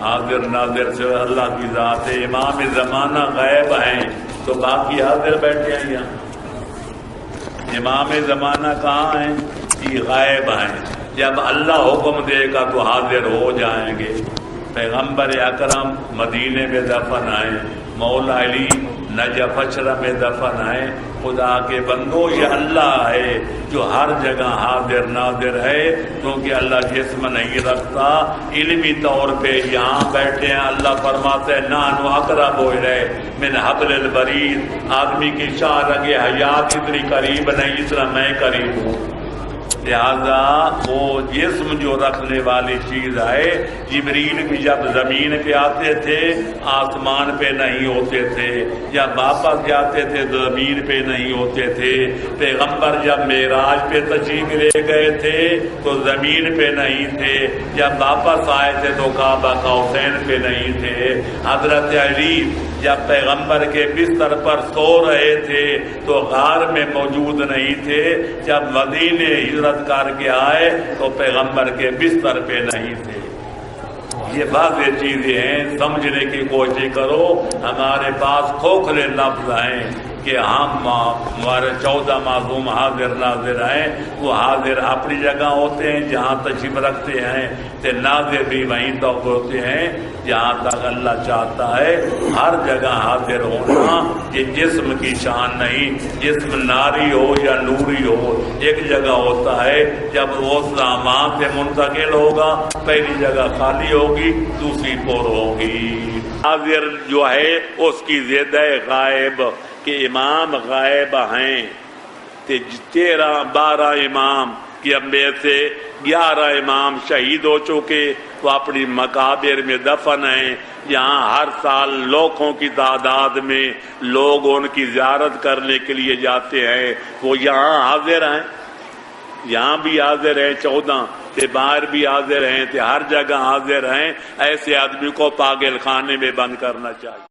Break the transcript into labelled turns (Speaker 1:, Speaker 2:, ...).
Speaker 1: حاضر ناظر سے اللہ کی ذات ہے. امام زمانہ غائب ہیں تو باقی حاضر بیٹھے ہیں یہاں. امام زمانہ کہاں ہیں؟ یہ غائب ہیں. جب اللہ حکم دے گا تو حاضر ہو جائیں گے. پیغمبر اکرم مدینے میں دفن آئے، مولا علی نجف اشرا میں دفن آئے. خدا کے بندو یہ اللہ ہے جو ہر جگہ حاضر ناظر ہے، کیونکہ اللہ جسم نہیں رکھتا. علمی طور پہ یہاں بیٹھے ہیں. اللہ فرماتے ہیں نحن اقرب الیہ من حبل الورید. آدمی کی شاہ رگ حیات اتنی قریب نہیں اتنا میں قریب ہوں. لہذا وہ جسم جو رکھنے والی چیز ہے. جبریل بھی جب زمین پہ آتے تھے آسمان پہ نہیں ہوتے تھے، جب واپس جاتے تھے زمین پہ نہیں ہوتے تھے. پیغمبر جب معراج پہ تشریف لے گئے تھے تو زمین پہ نہیں تھے، جب واپس آئے تھے تو کعبہ قوسین پہ نہیں تھے. حضرت علی جب پیغمبر کے بستر پر سو رہے تھے تو غار میں موجود نہیں تھے، جب مدینے ہجرت کر کے آئے تو پیغمبر کے بستر پہ نہیں تھے. یہ واضح چیزیں ہیں، سمجھنے کی کوشش کرو. ہمارے پاس کھوکھلے لفظ ہیں کہ ہم ہمارے 14 معصوم حاضر ناظر ہیں. وہ حاضر اپنی جگہ ہوتے ہیں جہاں تشریف رکھتے ہیں، تو ناظر بھی وہیں تک ہوتے ہیں جہاں تک اللہ چاہتا ہے. ہر جگہ حاضر ہونا یہ جسم کی شان نہیں. جسم ناری ہو یا نوری ہو ایک جگہ ہوتا ہے. جب وہ سامان سے منتقل ہوگا پہلی جگہ خالی ہوگی دوسری پر ہوگی. حاضر جو ہے اس کی زد غائب کہ امام غائب ہیں. 12 امام کہ اب میں سے 11 امام شہید ہو چکے تو اپنی مقابر میں دفن ہیں. یہاں ہر سال لاکھوں کی تعداد میں لوگ ان کی زیارت کرنے کے لیے جاتے ہیں. وہ یہاں حاضر ہیں، یہاں بھی حاضر ہیں 14 تے باہر بھی حاضر ہیں تے ہر جگہ حاضر ہیں. ایسے آدمی کو پاگل خانے میں بند کرنا چاہیے.